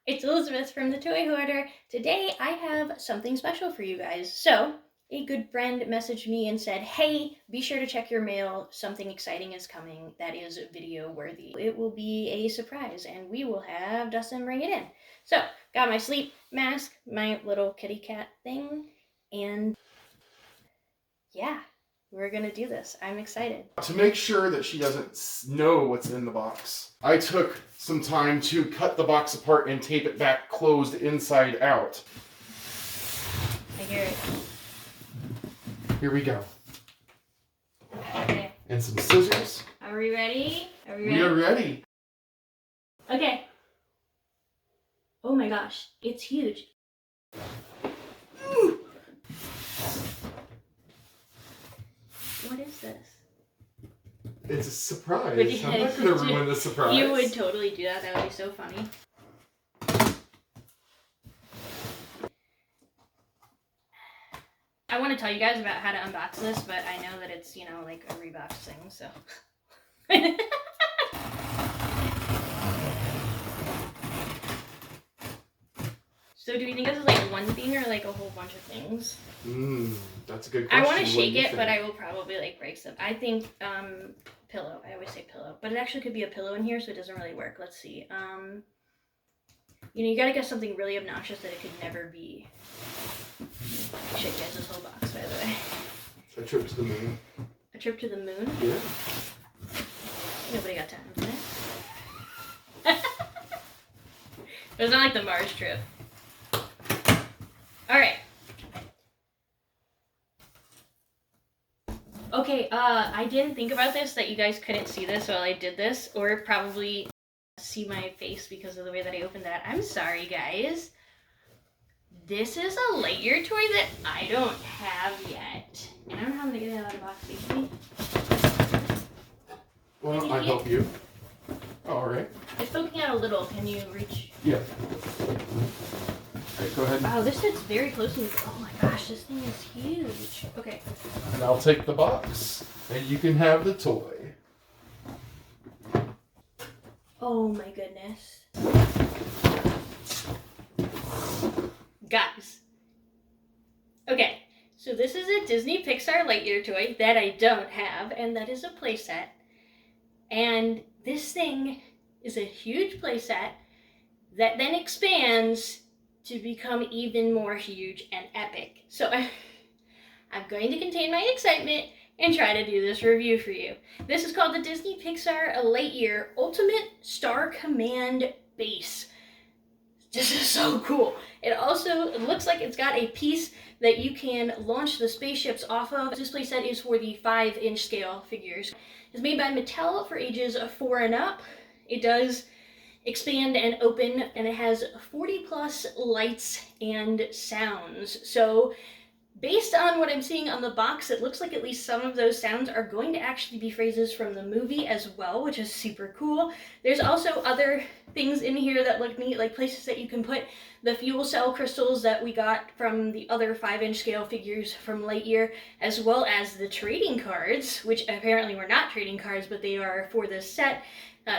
It's Elizabeth from the Toy Hoarder. Today I have something special for you guys. So, a good friend messaged me and said, hey, be sure to check your mail. Something exciting is coming that is video worthy. It will be a surprise and we will have Dustin bring it in. So, got my sleep mask, my little kitty cat thing, and yeah, we're gonna do this. I'm excited. To make sure that she doesn't know what's in the box, I took some time to cut the box apart and tape it back closed inside out. I hear it. Here we go. Okay. And some scissors. Are we ready? We are ready. Okay. Oh my gosh, it's huge. What is this? It's a surprise. Would you- I'm not going to ruin the surprise. You would totally do that. That would be so funny. I want to tell you guys about how to unbox this, but I know that it's, you know, like a Reebox thing, so. So do we think this is like one thing or like a whole bunch of things? That's a good question. I want to shake it, but I will probably like break some. I think pillow. I always say pillow, but it actually could be a pillow in here, so it doesn't really work. Let's see. You know, you gotta get something really obnoxious that it could never be. I should get this whole box, by the way. A trip to the moon. A trip to the moon? Yeah. Nobody got time for that. It's not like the Mars trip. Alright. Okay, I didn't think about this, that you guys couldn't see this while I did this, or probably see my face because of the way that I opened that. I'm sorry, guys. This is a Lightyear toy that I don't have yet. And I don't know how I'm gonna get it out of the box, basically. Well, I'll help you. Alright. It's poking out a little. Can you reach? Yeah. Alright, go ahead. Wow, this fits very closely. Oh my gosh, this thing is huge. Okay. And I'll take the box. And you can have the toy. Oh my goodness. Guys. Okay, so this is a Disney Pixar Lightyear toy that I don't have, and that is a playset. And this thing is a huge playset that then expands to become even more huge and epic. So I'm going to contain my excitement and try to do this review for you. This is called the Disney Pixar Lightyear Ultimate Star Command Base. This is so cool. It also looks like it's got a piece that you can launch the spaceships off of. This playset is for the 5-inch scale figures. It's made by Mattel for ages 4 and up. It does expand and open, and it has 40 plus lights and sounds. So based on what I'm seeing on the box, it looks like at least some of those sounds are going to actually be phrases from the movie as well, which is super cool. There's also other things in here that look neat, like places that you can put the fuel cell crystals that we got from the other 5-inch scale figures from Lightyear, as well as the trading cards, which apparently were not trading cards, but they are for this set.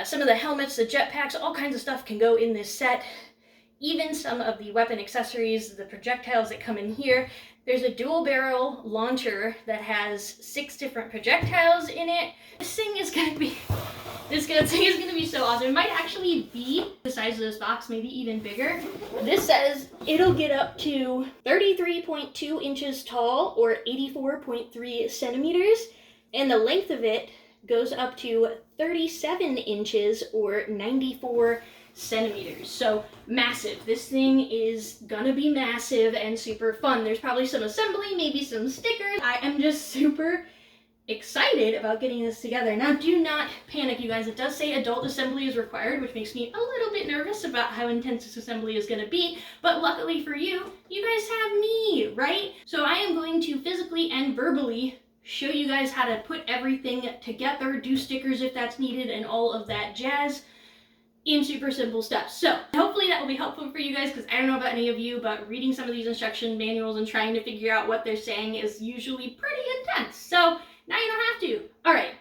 Some of the helmets, the jetpacks, all kinds of stuff can go in this set. Even some of the weapon accessories, the projectiles that come in here. There's a dual barrel launcher that has 6 different projectiles in it. This thing is gonna be so awesome. It might actually be the size of this box, maybe even bigger. This says it'll get up to 33.2 inches tall or 84.3 centimeters, and the length of it goes up to 37 inches or 94 centimeters. So massive. This thing is gonna be massive and super fun. There's probably some assembly, maybe some stickers. I am just super excited about getting this together. Now do not panic, you guys. It does say adult assembly is required, which makes me a little bit nervous about how intense this assembly is gonna be, but luckily for you, you guys have me, right? So I am going to physically and verbally show you guys how to put everything together, do stickers if that's needed, and all of that jazz in super simple steps. So hopefully that will be helpful for you guys, because I don't know about any of you, but reading some of these instruction manuals and trying to figure out what they're saying is usually pretty intense. So now you don't have to. All right,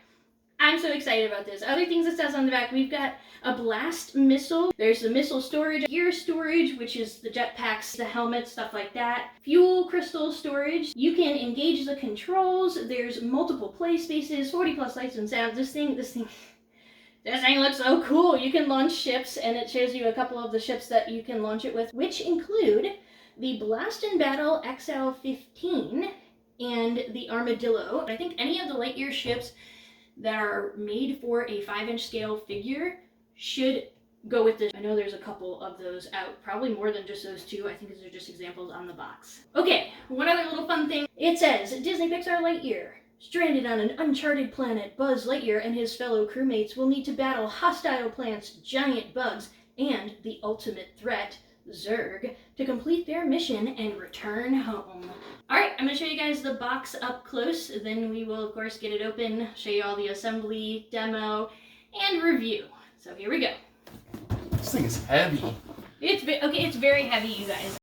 I'm so excited about this. Other things it says on the back, we've got a blast missile. There's the missile storage, gear storage, which is the jetpacks, the helmets, stuff like that. Fuel crystal storage. You can engage the controls. There's multiple play spaces, 40 plus lights and sounds. This thing looks so cool. You can launch ships, and it shows you a couple of the ships that you can launch it with, which include the Blast and Battle XL-15 and the Armadillo. I think any of the Lightyear ships that are made for a 5-inch scale figure should go with this. I know there's a couple of those out, probably more than just those two. I think these are just examples on the box. Okay, one other little fun thing. It says, Disney Pixar Lightyear. Stranded on an uncharted planet, Buzz Lightyear and his fellow crewmates will need to battle hostile plants, giant bugs, and the ultimate threat, Zurg, to complete their mission and return home. Alright, I'm going to show you guys the box up close, then we will of course get it open, show you all the assembly, demo, and review. So here we go. This thing is heavy. It's very heavy, you guys.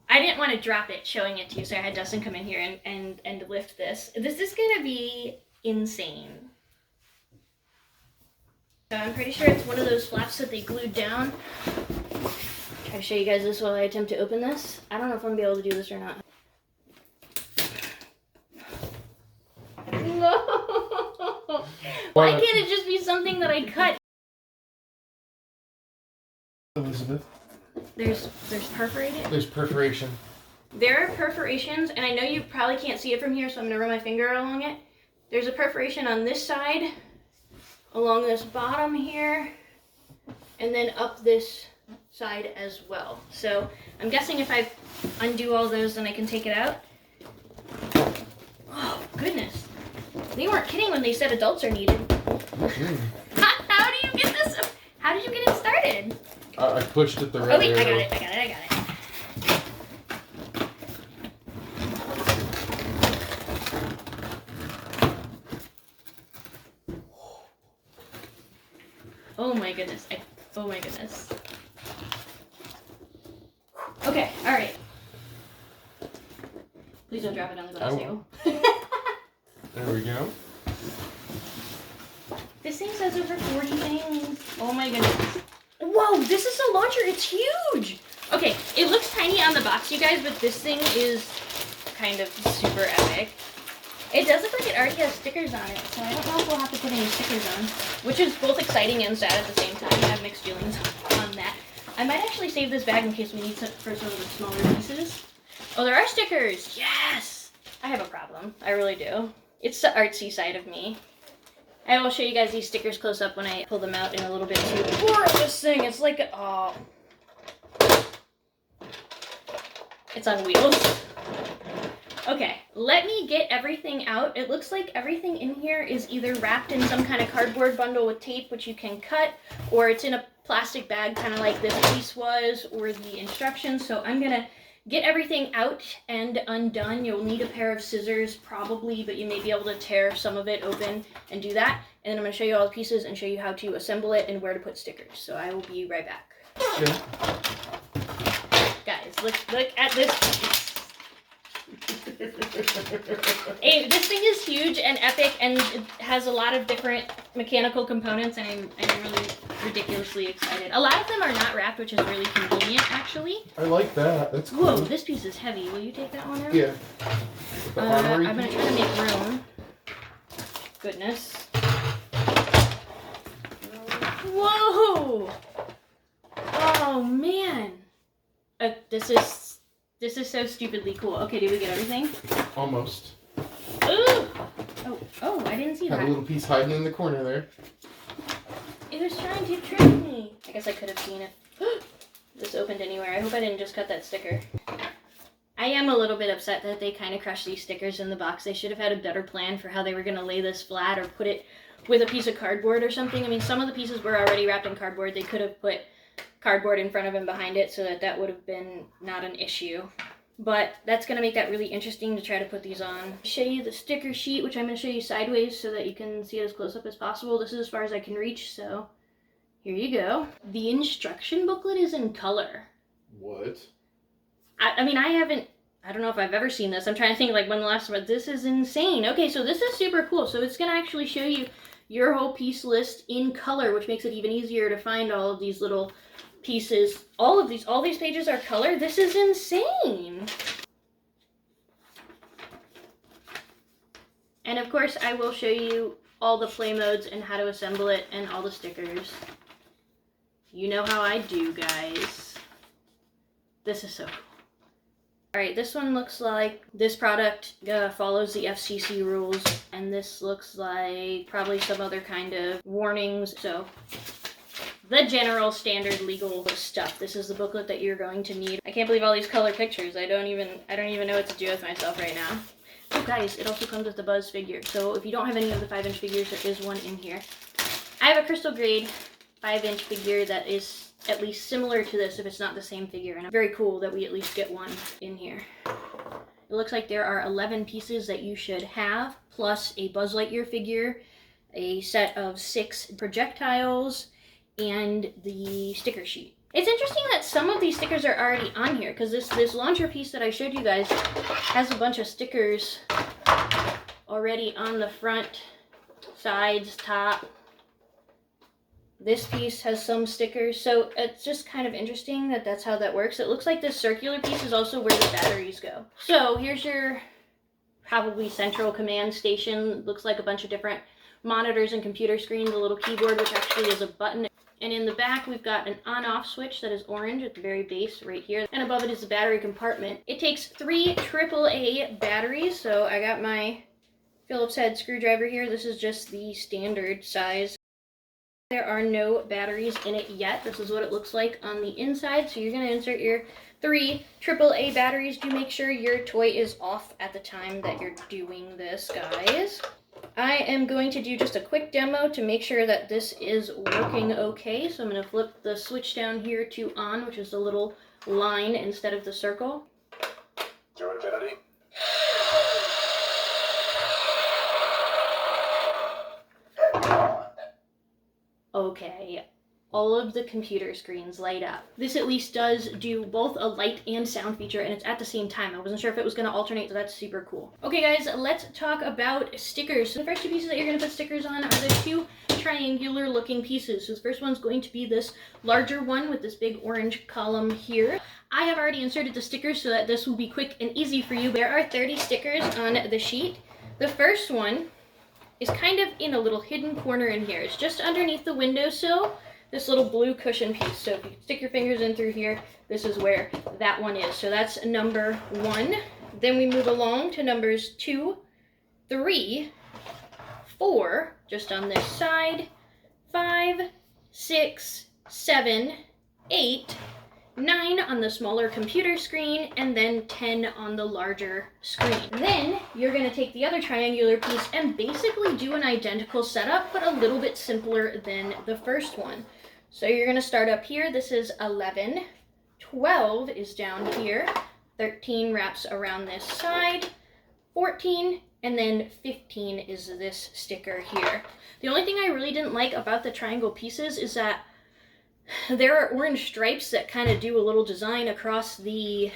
I didn't want to drop it showing it to you, so I had Dustin come in here and lift this. This is going to be insane. So I'm pretty sure it's one of those flaps that they glued down. Try to show you guys this while I attempt to open this. I don't know if I'm going to be able to do this or not. No! Why can't it just be something that I cut? Elizabeth? There's perforated? There's perforation. There are perforations, and I know you probably can't see it from here, so I'm going to run my finger along it. There's a perforation on this side, along this bottom here, and then up this side as well. So I'm guessing if I undo all those, then I can take it out. Oh, goodness. They weren't kidding when they said adults are needed. How do you get this? How did you get it started? I pushed it the right way. Oh wait, I got it. Oh my goodness. Oh my goodness. Okay, alright. Please don't drop it on the glass table. There we go. This thing says over 40 things. Oh my goodness. Whoa, this is a launcher. It's huge. Okay, it looks tiny on the box, you guys, but this thing is kind of super epic. It does look like it already has stickers on it, so I don't know if we'll have to put any stickers on, which is both exciting and sad at the same time. I have mixed feelings on that. I might actually save this bag in case we need some for some of the smaller pieces. Oh, there are stickers. Yes! I have a problem. I really do. It's the artsy side of me. I will show you guys these stickers close up when I pull them out in a little bit too. Poor this thing, it's like oh. It's on wheels. Okay, let me get everything out. It looks like everything in here is either wrapped in some kind of cardboard bundle with tape, which you can cut, or it's in a plastic bag, kind of like this piece was, or the instructions. So I'm gonna get everything out and undone. You'll need a pair of scissors probably, but you may be able to tear some of it open and do that. And then I'm going to show you all the pieces and show you how to assemble it and where to put stickers. So I will be right back. Okay. Guys, look at this piece. Hey, this thing is huge and epic, and it has a lot of different mechanical components, and I'm really ridiculously excited. A lot of them are not wrapped, which is really convenient, actually. I like that. That's cool. Whoa, this piece is heavy. Will you take that one out? Yeah. I'm going to try to make room. Goodness. Whoa! Oh, man. This is so stupidly cool. Okay, did we get everything? Almost. Ooh! Oh, I didn't see that. Had a little piece hiding in the corner there. It was trying to trick me. I guess I could have seen it. This opened anywhere. I hope I didn't just cut that sticker. I am a little bit upset that they kind of crushed these stickers in the box. They should have had a better plan for how they were going to lay this flat or put it with a piece of cardboard or something. I mean, some of the pieces were already wrapped in cardboard. They could have put cardboard in front of and behind it so that would have been not an issue. But that's going to make that really interesting to try to put these on. Show you the sticker sheet, which I'm going to show you sideways so that you can see it as close up as possible. This is as far as I can reach, so here you go. The instruction booklet is in color. What? I mean, I haven't I don't know if I've ever seen this. I'm trying to think like when the last one. This is insane. Okay, so this is super cool. So it's gonna actually show you your whole piece list in color, which makes it even easier to find all of these little pieces. All these pages are color. This is insane. And of course, I will show you all the play modes and how to assemble it and all the stickers. You know how I do, guys. This is so cool. Alright, this one looks like this product follows the FCC rules, and this looks like probably some other kind of warnings. So, the general standard legal stuff. This is the booklet that you're going to need. I can't believe all these color pictures. I don't even know what to do with myself right now. Oh guys, it also comes with the Buzz figure. So if you don't have any of the 5-inch figures, there is one in here. I have a crystal grade 5-inch figure that is at least similar to this if it's not the same figure, and it's very cool that we at least get one in here. It looks like there are 11 pieces that you should have, plus a Buzz Lightyear figure, a set of 6 projectiles, and the sticker sheet. It's interesting that some of these stickers are already on here, because this launcher piece that I showed you guys has a bunch of stickers already on the front, sides, top. This piece has some stickers, so it's just kind of interesting that that's how that works. It looks like this circular piece is also where the batteries go. So here's your probably central command station. Looks like a bunch of different monitors and computer screens, a little keyboard, which actually is a button. And in the back, we've got an on-off switch that is orange at the very base right here. And above it is the battery compartment. It takes 3 AAA batteries, so I got my Phillips head screwdriver here. This is just the standard size. There are no batteries in it yet. This is what it looks like on the inside. So you're going to insert your 3 AAA batteries. Do make sure your toy is off at the time that you're doing this, guys. I am going to do just a quick demo to make sure that this is working okay. So I'm going to flip the switch down here to on, which is the little line instead of the circle. To infinity. Okay, all of the computer screens light up. This at least does do both a light and sound feature, and it's at the same time. I wasn't sure if it was going to alternate, so that's super cool. Okay guys, let's talk about stickers. So the first 2 pieces that you're going to put stickers on are the 2 triangular looking pieces. So the first one's going to be this larger one with this big orange column here. I have already inserted the stickers so that this will be quick and easy for you. There are 30 stickers on the sheet. The first one is kind of in a little hidden corner in here. It's just underneath the windowsill, this little blue cushion piece. So if you stick your fingers in through here, this is where that one is. So that's number 1. Then we move along to numbers 2, 3, 4, just on this side, 5, 6, 7, 8, 9 on the smaller computer screen, and then 10 on the larger screen. Then you're going to take the other triangular piece and basically do an identical setup, but a little bit simpler than the first one. So you're going to start up here. This is 11. 12 is down here. 13 wraps around this side. 14, and then 15 is this sticker here. The only thing I really didn't like about the triangle pieces is that there are orange stripes that kind of do a little design across the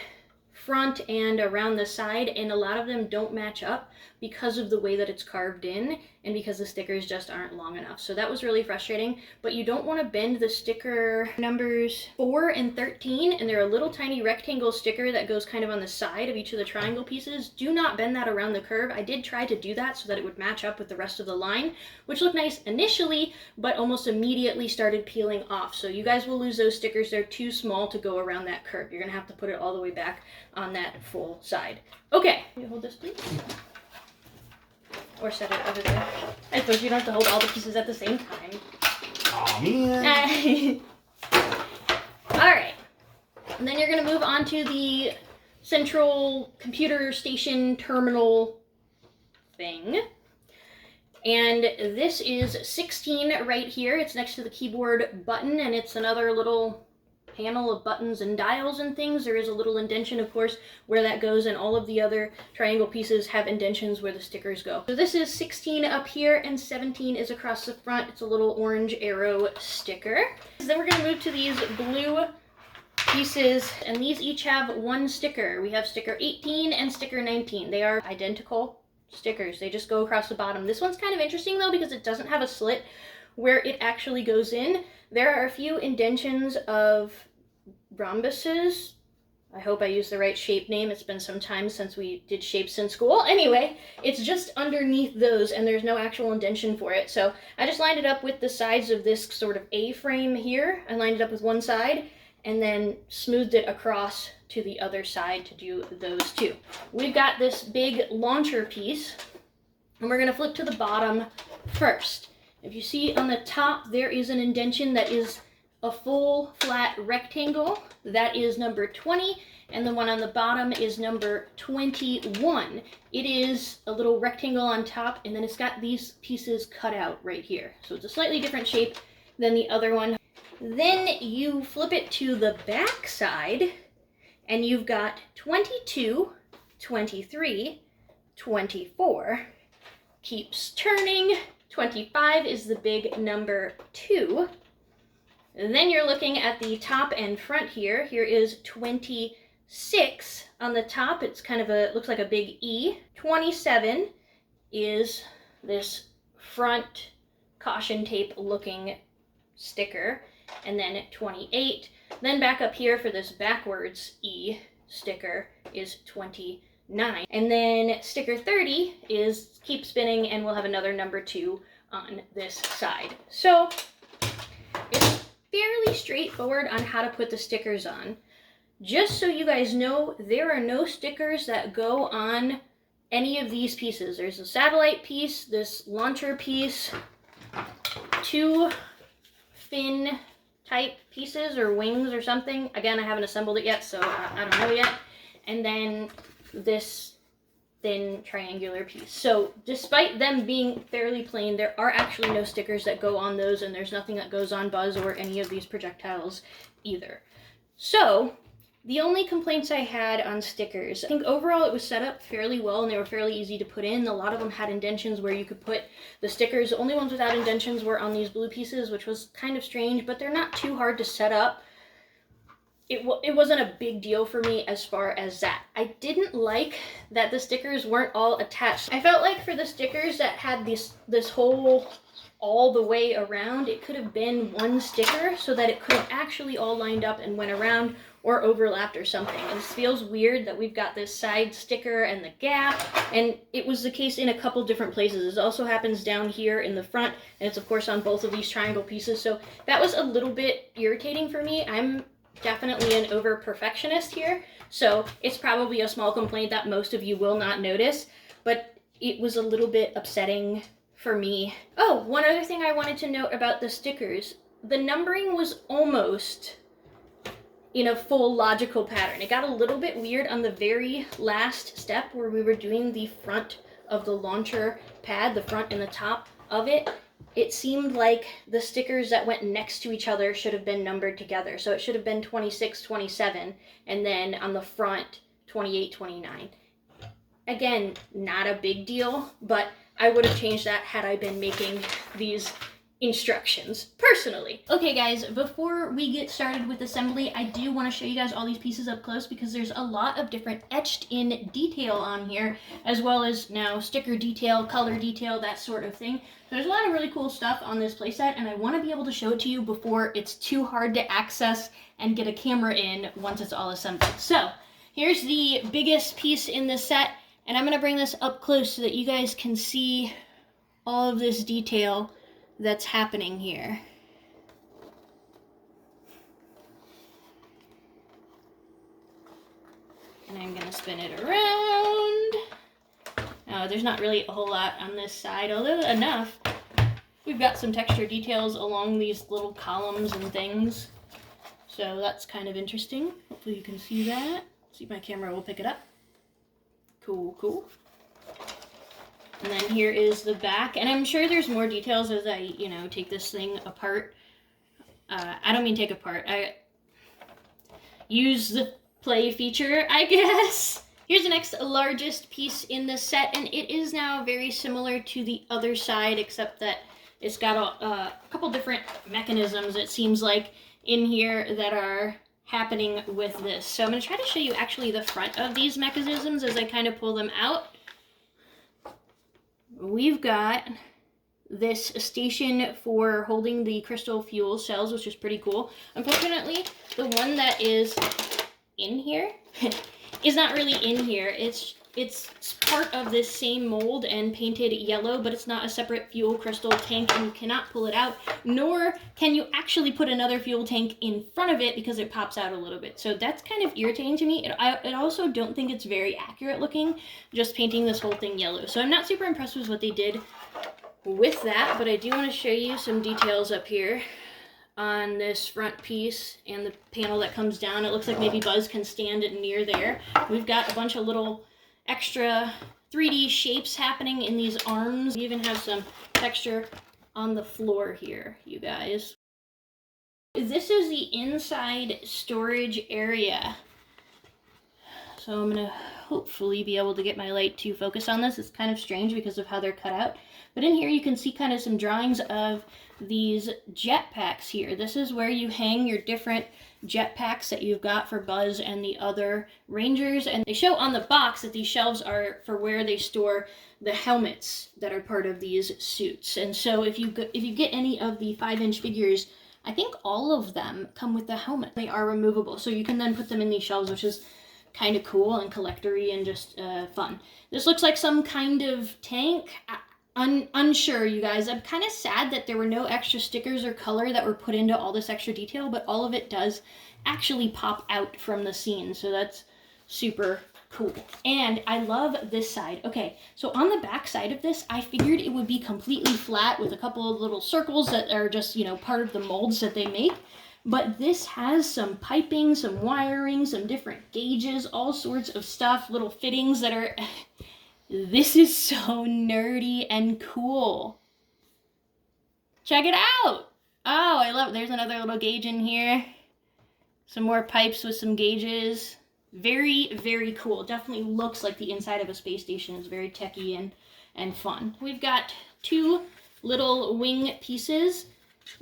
front and around the side, and a lot of them don't match up because of the way that it's carved in and because the stickers just aren't long enough. So that was really frustrating, but you don't want to bend the sticker numbers 4 and 13, and they're a little tiny rectangle sticker that goes kind of on the side of each of the triangle pieces. Do not bend that around the curve. I did try to do that so that it would match up with the rest of the line, which looked nice initially, but almost immediately started peeling off. So you guys will lose those stickers. They're too small to go around that curve. You're gonna have to put it all the way back on that full side. Okay, can you hold this please? Or set it over there. I suppose you don't have to hold all the pieces at the same time. Oh man. Alright. And then you're going to move on to the central computer station terminal thing. And this is 16 right here. It's next to the keyboard button, and it's another little panel of buttons and dials and things. There is a little indentation, of course, where that goes, and all of the other triangle pieces have indentions where the stickers go. So this is 16 up here, and 17 is across the front. It's a little orange arrow sticker. Then we're going to move to these blue pieces, and these each have one sticker. We have sticker 18 and sticker 19. They are identical stickers. They just go across the bottom. This one's kind of interesting though because it doesn't have a slit where it actually goes in. There are a few indentions of rhombuses. I hope I use the right shape name. It's been some time since we did shapes in school. Anyway, it's just underneath those and there's no actual indentation for it. So I just lined it up with the sides of this sort of A-frame here. I lined it up with one side and then smoothed it across to the other side to do those two. We've got this big launcher piece and we're gonna flip to the bottom first. If you see on the top, there is an indentation that is a full flat rectangle. That is number 20, and the one on the bottom is number 21. It is a little rectangle on top, and then it's got these pieces cut out right here. So it's a slightly different shape than the other one. Then you flip it to the back side, and you've got 22, 23, 24. Keeps turning. 25 is the big number 2. And then you're looking at the top and front here. Here is 26 on the top. It's kind of looks like a big E. 27 is this front caution tape looking sticker. And then 28. Then back up here for this backwards E sticker is 29. And then sticker 30 is keep spinning and we'll have another number 2 on this side. So it's fairly straightforward on how to put the stickers on. Just so you guys know, there are no stickers that go on any of these pieces. There's a satellite piece, this launcher piece, 2 fin type pieces or wings or something. Again, I haven't assembled it yet, so I don't know yet. And then this thin triangular piece. So despite them being fairly plain, there are actually no stickers that go on those, and there's nothing that goes on Buzz or any of these projectiles either. So the only complaints I had on stickers, I think overall it was set up fairly well and they were fairly easy to put in. A lot of them had indentions where you could put the stickers. The only ones without indentions were on these blue pieces, which was kind of strange, but they're not too hard to set up. It wasn't a big deal for me as far as that. I didn't like that the stickers weren't all attached. I felt like for the stickers that had this hole all the way around, it could have been one sticker so that it could have actually all lined up and went around or overlapped or something. And this feels weird that we've got this side sticker and the gap, and it was the case in a couple different places. This also happens down here in the front, and it's of course on both of these triangle pieces, so that was a little bit irritating for me. I'm definitely an over perfectionist here, so it's probably a small complaint that most of you will not notice, but it was a little bit upsetting for me. Oh, one other thing I wanted to note about the stickers. The numbering was almost in a full logical pattern. It got a little bit weird on the very last step where we were doing the front of the launcher pad, the front and the top of it. It seemed like the stickers that went next to each other should have been numbered together. So it should have been 26, 27, and then on the front, 28, 29. Again, not a big deal, but I would have changed that had I been making these instructions personally. Okay guys, before we get started with assembly, I do want to show you guys all these pieces up close because there's a lot of different etched in detail on here, as well as now sticker detail, color detail, that sort of thing. So there's a lot of really cool stuff on this playset, and I want to be able to show it to you before it's too hard to access and get a camera in once it's all assembled. So here's the biggest piece in this set, and I'm going to bring this up close so that you guys can see all of this detail that's happening here. And I'm gonna spin it around. Now, there's not really a whole lot on this side, although enough. We've got some texture details along these little columns and things. So that's kind of interesting. Hopefully you can see that. See if my camera will pick it up. Cool, cool. And then here is the back, and I'm sure there's more details as I, take this thing apart. I don't mean take apart. I use the play feature, I guess. Here's the next largest piece in the set, and it is now very similar to the other side, except that it's got a couple different mechanisms, it seems like, in here that are happening with this. So I'm going to try to show you actually the front of these mechanisms as I kind of pull them out. We've got this station for holding the crystal fuel cells, which is pretty cool. Unfortunately, the one that is in here is not really in here. It's part of this same mold and painted yellow, but it's not a separate fuel crystal tank, and you cannot pull it out, nor can you actually put another fuel tank in front of it because it pops out a little bit. So that's kind of irritating to me. I also don't think it's very accurate looking, just painting this whole thing yellow. So I'm not super impressed with what they did with that, but I do want to show you some details up here on this front piece and the panel that comes down. It looks like maybe Buzz can stand near there. We've got a bunch of little extra 3D shapes happening in these arms. We even have some texture on the floor here, you guys. This is the inside storage area. So I'm gonna hopefully be able to get my light to focus on this. It's kind of strange because of how they're cut out. But in here you can see kind of some drawings of these jetpacks here. This is where you hang your different jetpacks that you've got for Buzz and the other Rangers. And they show on the box that these shelves are for where they store the helmets that are part of these suits. And so if you get any of the 5-inch figures, I think all of them come with the helmet. They are removable, so you can then put them in these shelves, which is kind of cool and collector-y and just fun. This looks like some kind of tank. Unsure, you guys. I'm kind of sad that there were no extra stickers or color that were put into all this extra detail, but all of it does actually pop out from the scene, so that's super cool. And I love this side. Okay, so on the back side of this, I figured it would be completely flat with a couple of little circles that are just, you know, part of the molds that they make. But this has some piping, some wiring, some different gauges, all sorts of stuff, little fittings that are... This is so nerdy and cool. Check it out. Oh, I love it. There's another little gauge in here. Some more pipes with some gauges. Very, very cool. Definitely looks like the inside of a space station. It's very techy and fun. We've got 2 little wing pieces.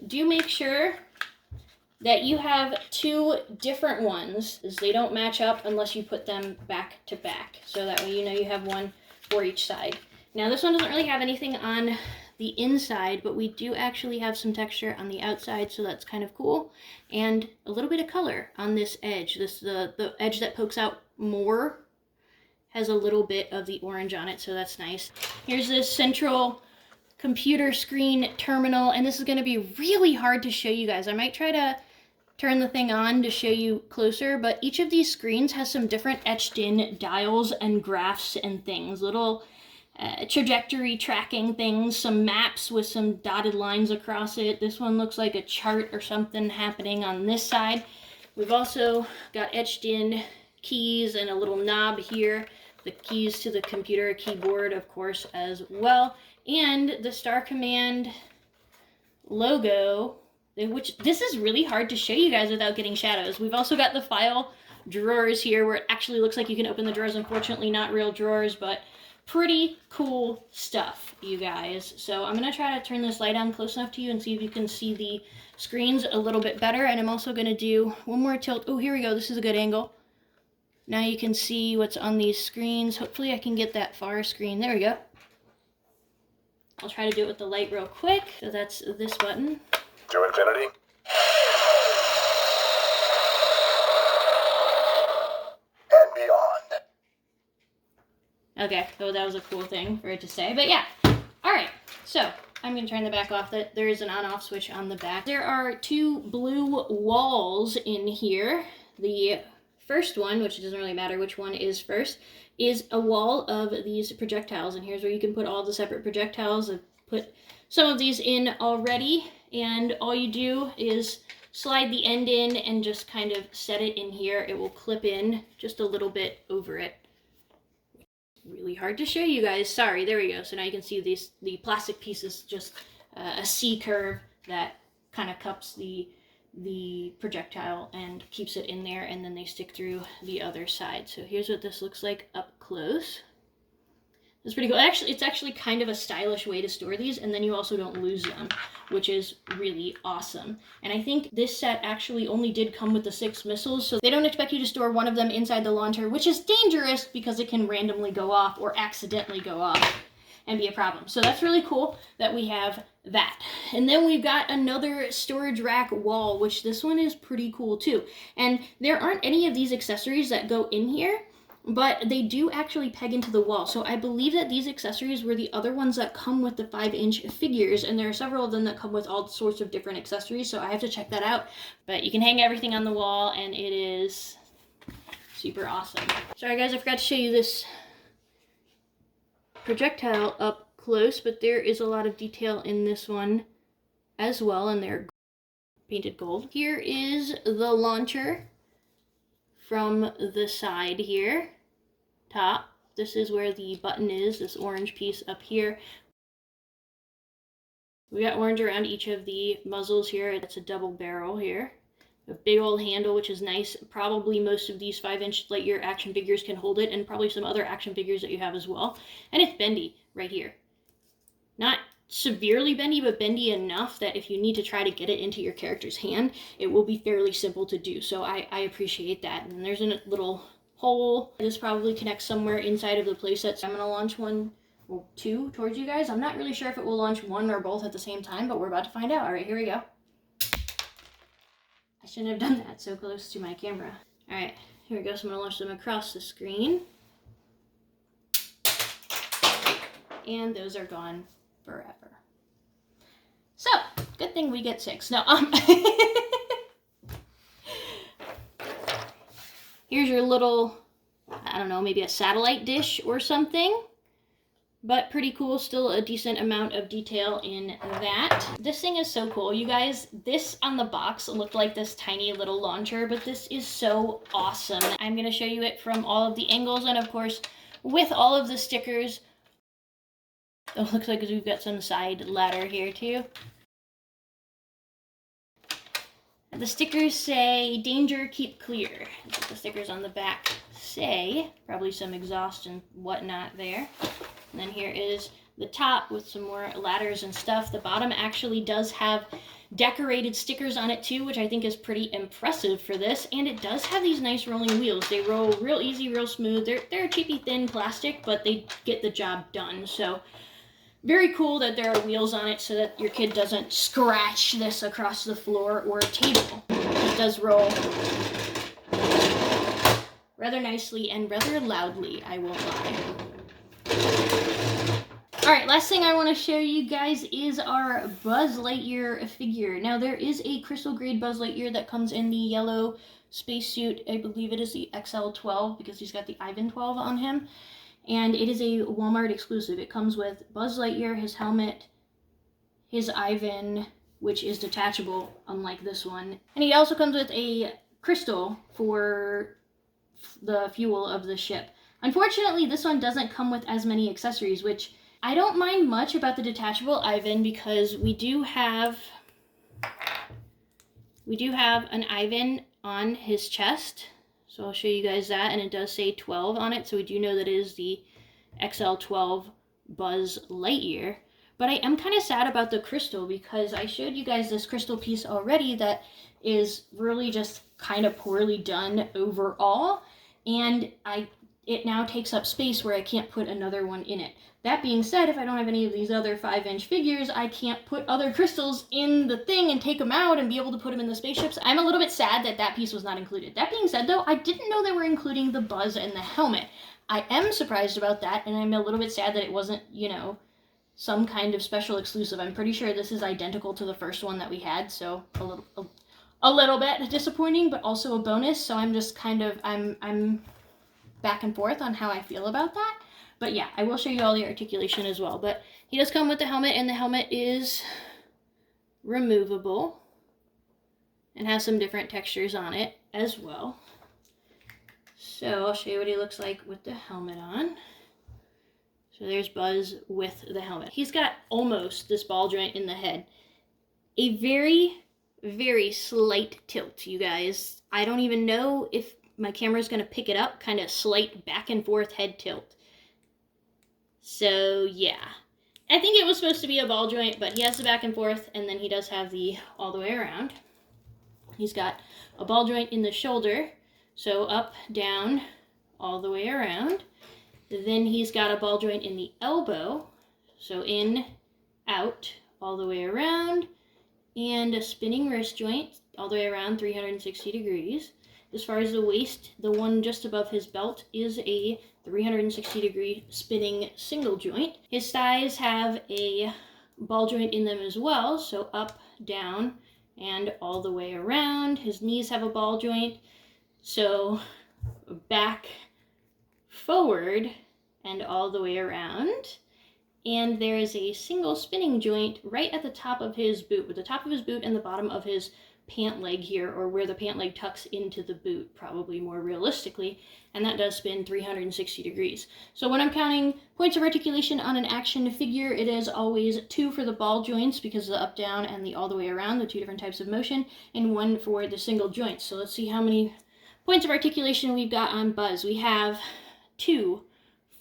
Do make sure that you have 2 different ones, as they don't match up unless you put them back to back. So that way you know you have one for each side. Now this one doesn't really have anything on the inside, but we do actually have some texture on the outside, so that's kind of cool. And a little bit of color on this edge. The edge that pokes out more has a little bit of the orange on it, so that's nice. Here's this central computer screen terminal, and this is going to be really hard to show you guys. I might try to turn the thing on to show you closer, but each of these screens has some different etched in dials and graphs and things, little trajectory tracking things, some maps with some dotted lines across it. This one looks like a chart or something happening on this side. We've also got etched in keys and a little knob here, the keys to the computer keyboard, of course, as well, and the Star Command logo, which this is really hard to show you guys without getting shadows. We've also got the file drawers here where it actually looks like you can open the drawers. Unfortunately, not real drawers, but pretty cool stuff, you guys. So I'm going to try to turn this light on close enough to you and see if you can see the screens a little bit better. And I'm also going to do one more tilt. Oh, here we go. This is a good angle. Now you can see what's on these screens. Hopefully I can get that far screen. There we go. I'll try to do it with the light real quick. So that's this button. To infinity. And beyond. Okay, so that was a cool thing for it to say. But yeah, alright. So, I'm going to turn the back off. There is an on-off switch on the back. There are 2 blue walls in here. The first one, which doesn't really matter which one is first, is a wall of these projectiles. And here's where you can put all the separate projectiles. I've put some of these in already. And all you do is slide the end in and just kind of set it in here. It will clip in just a little bit over it. Really hard to show you guys. Sorry, there we go. So now you can see the plastic pieces, just a C curve that kind of cups the projectile and keeps it in there, and then they stick through the other side. So here's what this looks like up close. It's pretty cool. Actually, it's actually kind of a stylish way to store these, and then you also don't lose them, which is really awesome. And I think this set actually only did come with the 6 missiles, so they don't expect you to store one of them inside the launcher, which is dangerous because it can randomly go off or accidentally go off and be a problem. So that's really cool that we have that. And then we've got another storage rack wall, which this one is pretty cool too. And there aren't any of these accessories that go in here, but they do actually peg into the wall. So I believe that these accessories were the other ones that come with the 5-inch figures, and there are several of them that come with all sorts of different accessories, so I have to check that out. But you can hang everything on the wall, and it is super awesome. Sorry guys, I forgot to show you this projectile up close, but there is a lot of detail in this one as well, and they're painted gold. Here is the launcher from the side here, top. This is where the button is, this orange piece up here. We got orange around each of the muzzles here. It's a double barrel here. A big old handle, which is nice. Probably most of these 5-inch Lightyear action figures can hold it, and probably some other action figures that you have as well. And it's bendy right here. Not severely bendy, but bendy enough that if you need to try to get it into your character's hand, it will be fairly simple to do. So I appreciate that. And there's a little hole. This probably connects somewhere inside of the playset. So I'm gonna launch one, well, 2 towards you guys. I'm not really sure if it will launch one or both at the same time, but we're about to find out. All right, here we go. I shouldn't have done that so close to my camera. All right, here we go. So I'm gonna launch them across the screen. And those are gone forever. So, good thing we get 6. No, here's your little, I don't know, maybe a satellite dish or something. But pretty cool, still a decent amount of detail in that. This thing is so cool, you guys. This on the box looked like this tiny little launcher, but this is so awesome. I'm gonna show you it from all of the angles, and of course, with all of the stickers. Oh, looks like we've got some side ladder here too. The stickers say, "Danger, keep clear." That's what the stickers on the back say. Probably some exhaust and whatnot there. And then here is the top with some more ladders and stuff. The bottom actually does have decorated stickers on it too, which I think is pretty impressive for this. And it does have these nice rolling wheels. They roll real easy, real smooth. They're cheapy thin plastic, but they get the job done. So very cool that there are wheels on it so that your kid doesn't scratch this across the floor or table. It does roll rather nicely and rather loudly, I won't lie. Alright, last thing I want to show you guys is our Buzz Lightyear figure. Now there is a crystal grade Buzz Lightyear that comes in the yellow spacesuit. I believe it is the XL12 because he's got the Ivan 12 on him. And it is a Walmart exclusive. It comes with Buzz Lightyear, his helmet, his Ivan, which is detachable, unlike this one. And he also comes with a crystal for the fuel of the ship. Unfortunately, this one doesn't come with as many accessories, which I don't mind much about the detachable Ivan because we do have an Ivan on his chest. So I'll show you guys that, and it does say 12 on it, so we do know that it is the XL12 Buzz Lightyear. But I am kind of sad about the crystal because I showed you guys this crystal piece already that is really just kind of poorly done overall, and it now takes up space where I can't put another one in it. That being said, if I don't have any of these other 5-inch figures, I can't put other crystals in the thing and take them out and be able to put them in the spaceships. I'm a little bit sad that that piece was not included. That being said, though, I didn't know they were including the Buzz and the helmet. I am surprised about that, and I'm a little bit sad that it wasn't, you know, some kind of special exclusive. I'm pretty sure this is identical to the first one that we had, so a little bit disappointing, but also a bonus. So I'm just kind of, I'm back and forth on how I feel about that. But yeah, I will show you all the articulation as well. But he does come with the helmet, and the helmet is removable and has some different textures on it as well. So I'll show you what he looks like with the helmet on. So there's Buzz with the helmet. He's got almost this ball joint in the head. A very, very slight tilt, you guys. I don't even know if my camera's going to pick it up. Kind of slight back and forth head tilt. So yeah, I think it was supposed to be a ball joint, but he has the back and forth, and then he does have the all the way around. He's got a ball joint in the shoulder, so up, down, all the way around. Then he's got a ball joint in the elbow, so in, out, all the way around, and a spinning wrist joint all the way around 360 degrees. As far as the waist, the one just above his belt is a 360 degree spinning single joint. His thighs have a ball joint in them as well, so up, down, and all the way around. His knees have a ball joint, so back, forward, and all the way around. And there is a single spinning joint right at the top of his boot, with the top of his boot and the bottom of his pant leg here, or where the pant leg tucks into the boot, probably more realistically, and that does spin 360 degrees. So when I'm counting points of articulation on an action figure, it is always 2 for the ball joints, because of the up, down, and the all the way around, the 2 different types of motion, and 1 for the single joints. So let's see how many points of articulation we've got on Buzz. We have 2,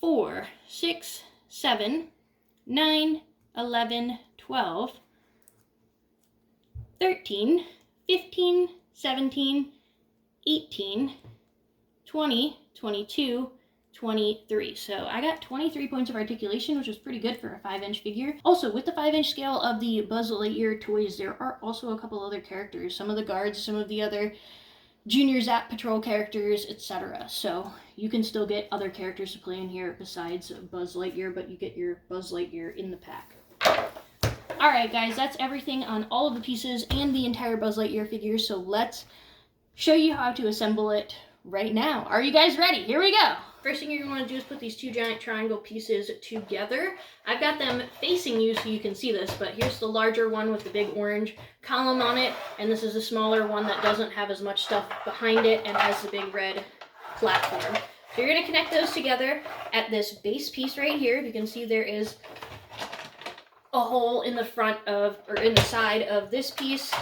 4, 6, 7, 9, 11, 12, 13, 15, 17, 18, 20, 22, 23. So I got 23 points of articulation, which is pretty good for a 5-inch figure. Also, with the 5-inch scale of the Buzz Lightyear toys, there are also a couple other characters. Some of the guards, some of the other Junior Zap Patrol characters, etc. So you can still get other characters to play in here besides Buzz Lightyear, but you get your Buzz Lightyear in the pack. Alright guys, that's everything on all of the pieces and the entire Buzz Lightyear figure, so let's show you how to assemble it right now. Are you guys ready? Here we go! First thing you're going to want to do is put these 2 giant triangle pieces together. I've got them facing you so you can see this, but here's the larger one with the big orange column on it, and this is the smaller one that doesn't have as much stuff behind it and has the big red platform. So you're going to connect those together at this base piece right here. You can see there is a hole in the front of, or in the side of this piece,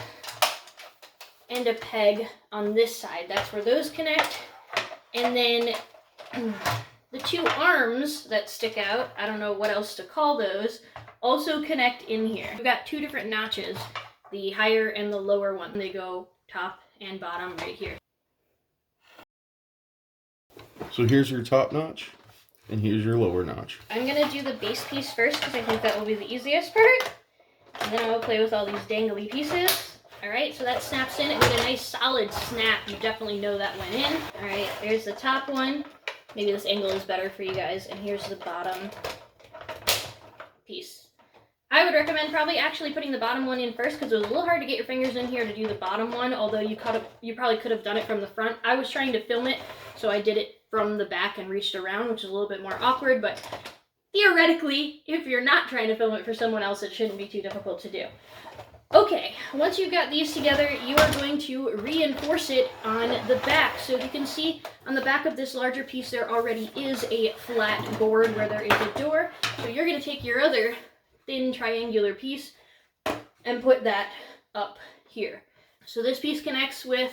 and a peg on this side. That's where those connect. And then the 2 arms that stick out, I don't know what else to call those, also connect in here. We've got 2 different notches, the higher and the lower one. They go top and bottom right here. So here's your top notch, and here's your lower notch. I'm going to do the base piece first because I think that will be the easiest part. And then I will play with all these dangly pieces. Alright, so that snaps in. It made a nice solid snap. You definitely know that went in. Alright, there's the top one. Maybe this angle is better for you guys. And here's the bottom piece. I would recommend probably actually putting the bottom one in first because it was a little hard to get your fingers in here to do the bottom one, although you probably could have done it from the front. I was trying to film it, so I did it from the back and reached around, which is a little bit more awkward, but theoretically, if you're not trying to film it for someone else, it shouldn't be too difficult to do. Okay, once you've got these together, you are going to reinforce it on the back. So you can see on the back of this larger piece, there already is a flat board where there is a door. So you're going to take your other thin triangular piece and put that up here. So this piece connects with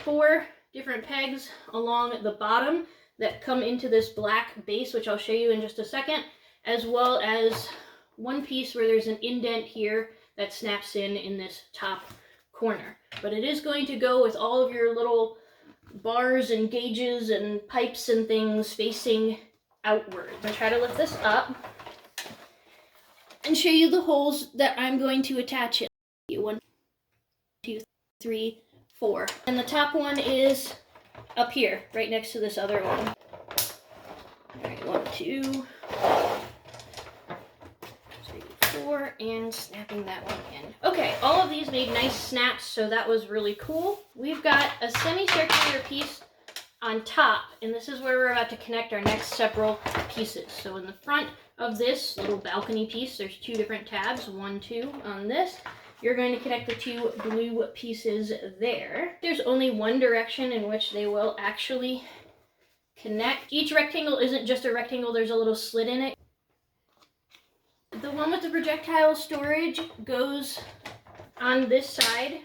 4 different pegs along the bottom that come into this black base, which I'll show you in just a second, as well as 1 piece where there's an indent here that snaps in this top corner. But it is going to go with all of your little bars and gauges and pipes and things facing outward. I'm going to try to lift this up and show you the holes that I'm going to attach it. 1, 2, 3, 4. And the top one is up here, right next to this other one. Alright, 1, 2, 3, 4, and snapping that one in. Okay, all of these made nice snaps, so that was really cool. We've got a semicircular piece on top, and this is where we're about to connect our next several pieces. So in the front of this little balcony piece, there's 2 different tabs, 1, 2 on this. You're going to connect the 2 blue pieces there. There's only one direction in which they will actually connect. Each rectangle isn't just a rectangle, there's a little slit in it. The one with the projectile storage goes on this side,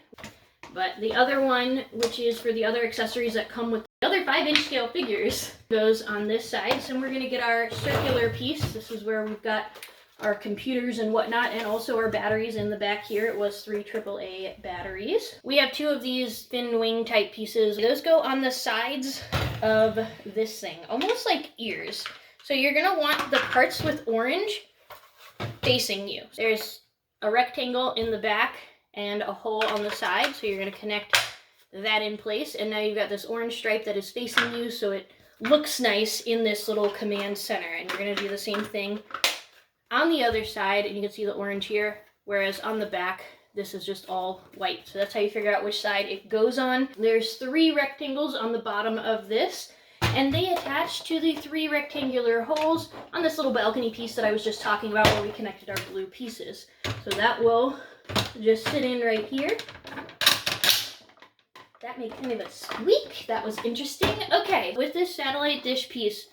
but the other one, which is for the other accessories that come with the other other 5-inch scale figures goes on this side. So we're gonna get our circular piece. This is where we've got our computers and whatnot, and also our batteries in the back here. It was 3 AAA batteries. We have 2 of these fin wing type pieces. Those go on the sides of this thing, almost like ears. So you're gonna want the parts with orange facing you. There's a rectangle in the back and a hole on the side, so you're gonna connect that in place, and now you've got this orange stripe that is facing you, so it looks nice in this little command center. And you're gonna do the same thing on the other side, and you can see the orange here, whereas on the back, this is just all white. So that's how you figure out which side it goes on. There's 3 rectangles on the bottom of this, and they attach to the 3 rectangular holes on this little balcony piece that I was just talking about where we connected our blue pieces. So that will just sit in right here. That made kind of a squeak. That was interesting. Okay, with this satellite dish piece,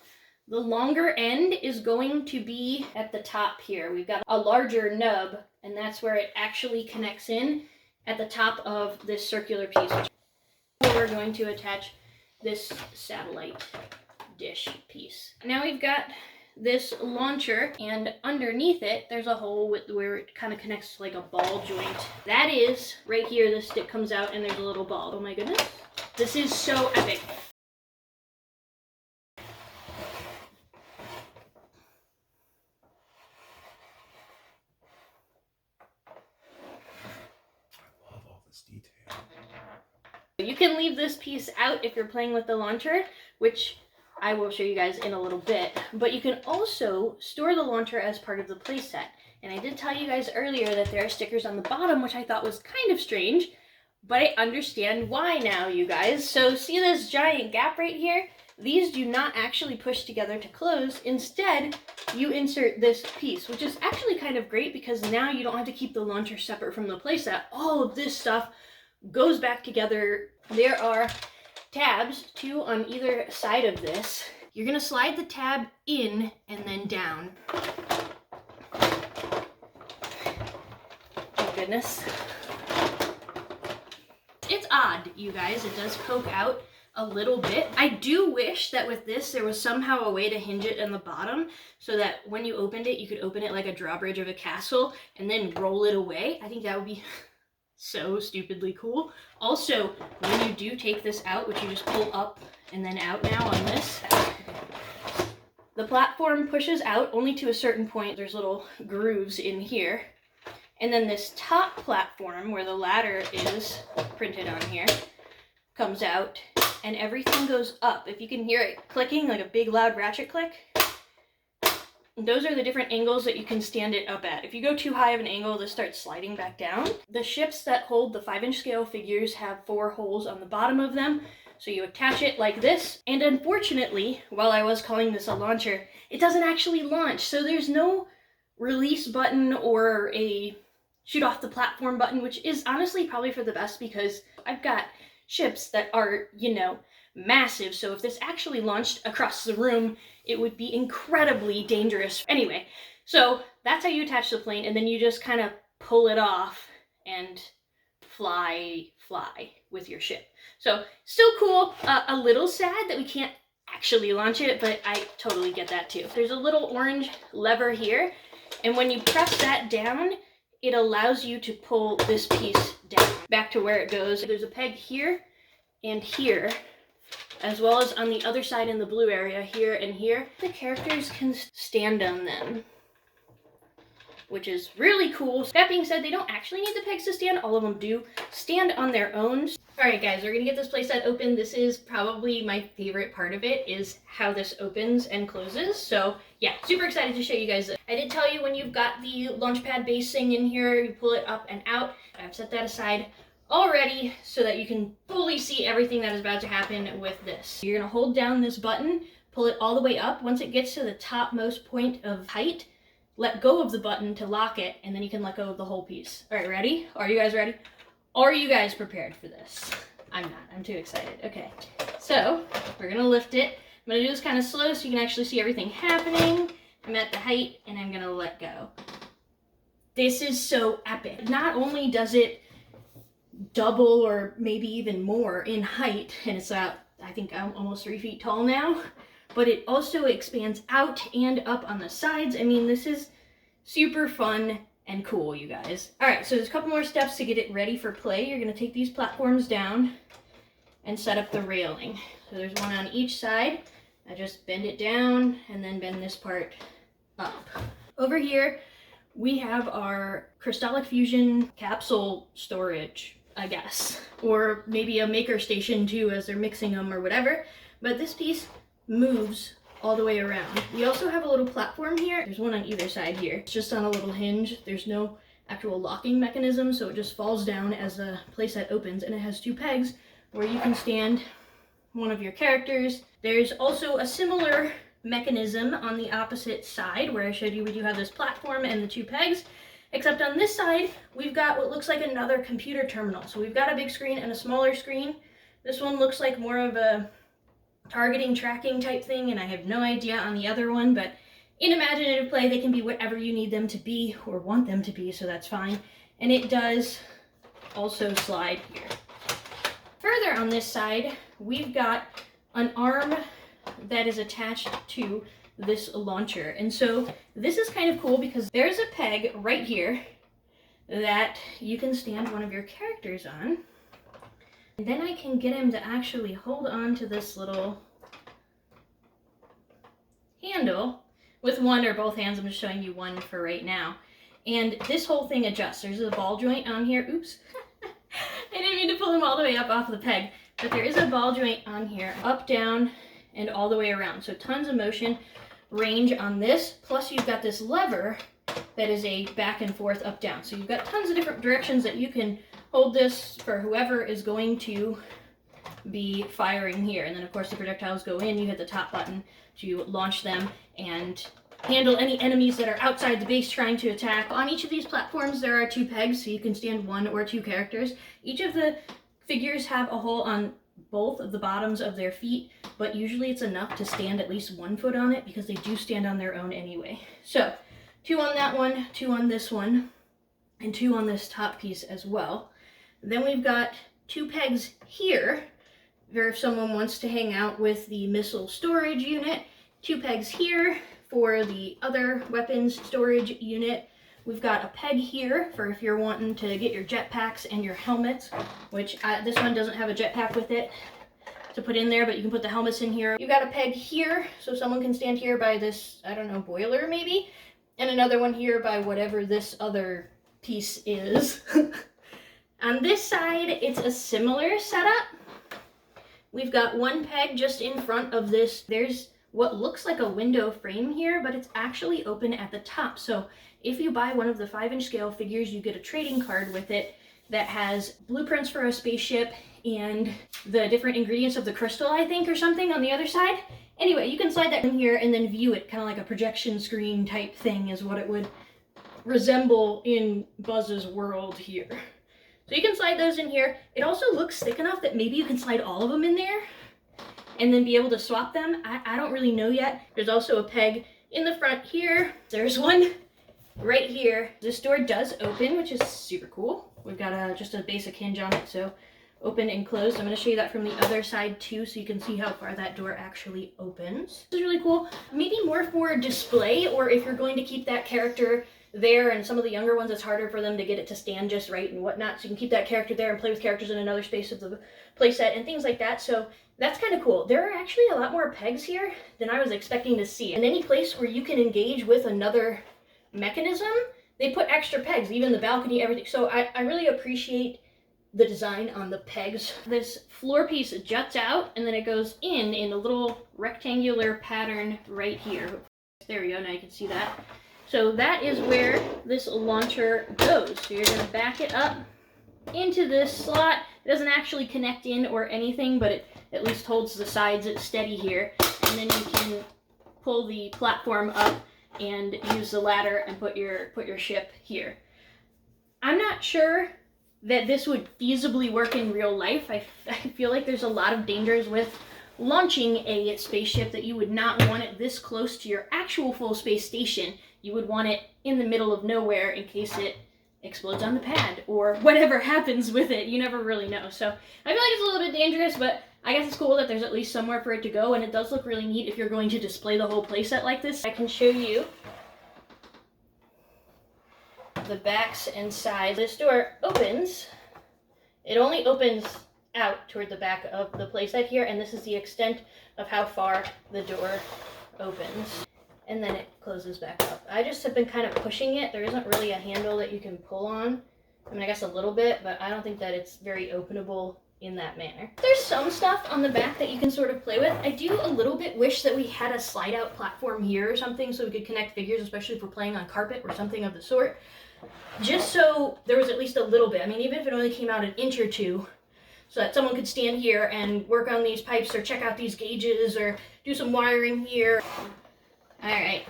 the longer end is going to be at the top here. We've got a larger nub, and that's where it actually connects in at the top of this circular piece. We're going to attach this satellite dish piece. Now we've got this launcher, and underneath it, there's a hole where it kind of connects to like a ball joint. That is, right here, the stick comes out and there's a little ball. Oh my goodness. This is so epic. Detail. You can leave this piece out if you're playing with the launcher, which I will show you guys in a little bit, but you can also store the launcher as part of the playset. And I did tell you guys earlier that there are stickers on the bottom, which I thought was kind of strange, but I understand why now, you guys. So see this giant gap right here? These do not actually push together to close. Instead, you insert this piece, which is actually kind of great because now you don't have to keep the launcher separate from the playset. All of this stuff goes back together. There are tabs, 2 on either side of this. You're gonna slide the tab in and then down. Oh goodness. It's odd, you guys. It does poke out a little bit. I do wish that with this there was somehow a way to hinge it in the bottom so that when you opened it, you could open it like a drawbridge of a castle and then roll it away. I think that would be so stupidly cool. Also, when you do take this out, which you just pull up and then out now on this, the platform pushes out only to a certain point. There's little grooves in here. And then this top platform where the ladder is printed on here comes out and everything goes up. If you can hear it clicking like a big loud ratchet click, those are the different angles that you can stand it up at. If you go too high of an angle, this starts sliding back down. The ships that hold the 5-inch scale figures have 4 holes on the bottom of them. So you attach it like this. And unfortunately, while I was calling this a launcher, it doesn't actually launch. So there's no release button or a shoot off the platform button, which is honestly probably for the best because I've got ships that are, you know, massive. So if this actually launched across the room, it would be incredibly dangerous. Anyway, so that's how you attach the plane, and then you just kind of pull it off and fly with your ship. So still cool. A little sad that we can't actually launch it, but I totally get that too. There's a little orange lever here, and when you press that down, it allows you to pull this piece down back to where it goes. There's a peg here and here, as well as on the other side in the blue area, here and here. The characters can stand on them, which is really cool. That being said, they don't actually need the pegs to stand. All of them do stand on their own. All right, guys, we're gonna get this playset open. This is probably my favorite part of it, is how this opens and closes. So yeah, super excited to show you guys this. I did tell you when you've got the Launchpad base thing in here, you pull it up and out. I've set that aside already so that you can fully see everything that is about to happen with this. You're gonna hold down this button, pull it all the way up. Once it gets to the topmost point of height, let go of the button to lock it, and then you can let go of the whole piece. All right, ready? Are you guys ready? Are you guys prepared for this? I'm not. I'm too excited. Okay, so we're gonna lift it. I'm gonna do this kind of slow so you can actually see everything happening. I'm at the height, and I'm gonna let go. This is so epic. Not only does it double or maybe even more in height, and it's about, I I think I'm almost 3 feet tall now, but it also expands out and up on the sides. I mean, this is super fun and cool, you guys. All right, so there's a couple more steps to get it ready for play. You're gonna take these platforms down and set up the railing. So there's one on each side. I just bend it down and then bend this part up. Over here, we have our crystallic fusion capsule storage, I guess, or maybe a maker station too as they're mixing them or whatever. But this piece moves all the way around. We also have a little platform here. There's one on either side here. It's just on a little hinge. There's no actual locking mechanism, so it just falls down as the playset opens, and it has 2 pegs where you can stand one of your characters. There's also a similar mechanism on the opposite side where I showed you we do have this platform and the 2 pegs, except on this side we've got what looks like another computer terminal. So we've got a big screen and a smaller screen. This one looks like more of a targeting tracking type thing, and I have no idea on the other one, but in imaginative play they can be whatever you need them to be or want them to be, so that's fine. And it does also slide here. Further on this side, we've got an arm that is attached to this launcher. And so this is kind of cool because there's a peg right here that you can stand one of your characters on. And then I can get him to actually hold on to this little handle with one or both hands. I'm just showing you one for right now. And this whole thing adjusts. There's a ball joint on here. Oops. I didn't mean to pull him all the way up off the peg. But there is a ball joint on here, up, down, and all the way around. So tons of motion range on this. Plus you've got this lever that is a back and forth, up, down. So you've got tons of different directions that you can hold this for whoever is going to be firing here. And then of course the projectiles go in, you hit the top button to launch them and handle any enemies that are outside the base trying to attack. On each of these platforms there are 2 pegs, so you can stand 1 or 2 characters. Each of the figures have a hole on both of the bottoms of their feet, but usually it's enough to stand at least 1 foot on it because they do stand on their own anyway. So 2 on that one, 2 on this one, and 2 on this top piece as well. Then we've got 2 pegs here for if someone wants to hang out with the missile storage unit, 2 pegs here for the other weapons storage unit. We've got a peg here for if you're wanting to get your jetpacks and your helmets, which this one doesn't have a jetpack with it to put in there, but you can put the helmets in here. You've got a peg here so someone can stand here by this, I don't know, boiler maybe, and another one here by whatever this other piece is. On this side, it's a similar setup. We've got 1 peg just in front of this. There's what looks like a window frame here, but it's actually open at the top. So if you buy one of the 5-inch scale figures, you get a trading card with it that has blueprints for a spaceship and the different ingredients of the crystal, I think, or something on the other side. Anyway, you can slide that in here and then view it, kind of like a projection screen type thing is what it would resemble in Buzz's world here. So you can slide those in here. It also looks thick enough that maybe you can slide all of them in there and then be able to swap them. I don't really know yet. There's also a peg in the front here. There's one right here. This door does open, which is super cool. We've got just a basic hinge on it, so open and closed. I'm going to show you that from the other side too, so you can see how far that door actually opens. This is really cool. Maybe more for display, or if you're going to keep that character there, and some of the younger ones it's harder for them to get it to stand just right and whatnot, so you can keep that character there and play with characters in another space of the playset and things like that. So that's kind of cool. There are actually a lot more pegs here than I was expecting to see. And any place where you can engage with another mechanism, they put extra pegs, even the balcony, everything. So I really appreciate the design on the pegs. This floor piece juts out and then it goes in a little rectangular pattern right here. There we go, now you can see that. So that is where this launcher goes. So you're going to back it up into this slot. It doesn't actually connect in or anything, but it at least holds the sides. It's steady here. And then you can pull the platform up and use the ladder and put your ship here. I'm not sure that this would feasibly work in real life. I feel like there's a lot of dangers with launching a spaceship that you would not want it this close to your actual full space station. You would want it in the middle of nowhere in case it explodes on the pad or whatever happens with it. You never really know. So I feel like it's a little bit dangerous, but I guess it's cool that there's at least somewhere for it to go, and it does look really neat if you're going to display the whole playset like this. I can show you the backs and sides. This door opens. It only opens out toward the back of the playset here, and this is the extent of how far the door opens. And then it closes back up. I just have been kind of pushing it. There isn't really a handle that you can pull on. I mean, I guess a little bit, but I don't think that it's very openable in that manner. There's some stuff on the back that you can sort of play with. I do a little bit wish that we had a slide out platform here or something so we could connect figures, especially if we're playing on carpet or something of the sort. Just so there was at least a little bit. I mean, even if it only came out an inch or two, so that someone could stand here and work on these pipes or check out these gauges or do some wiring here. All right,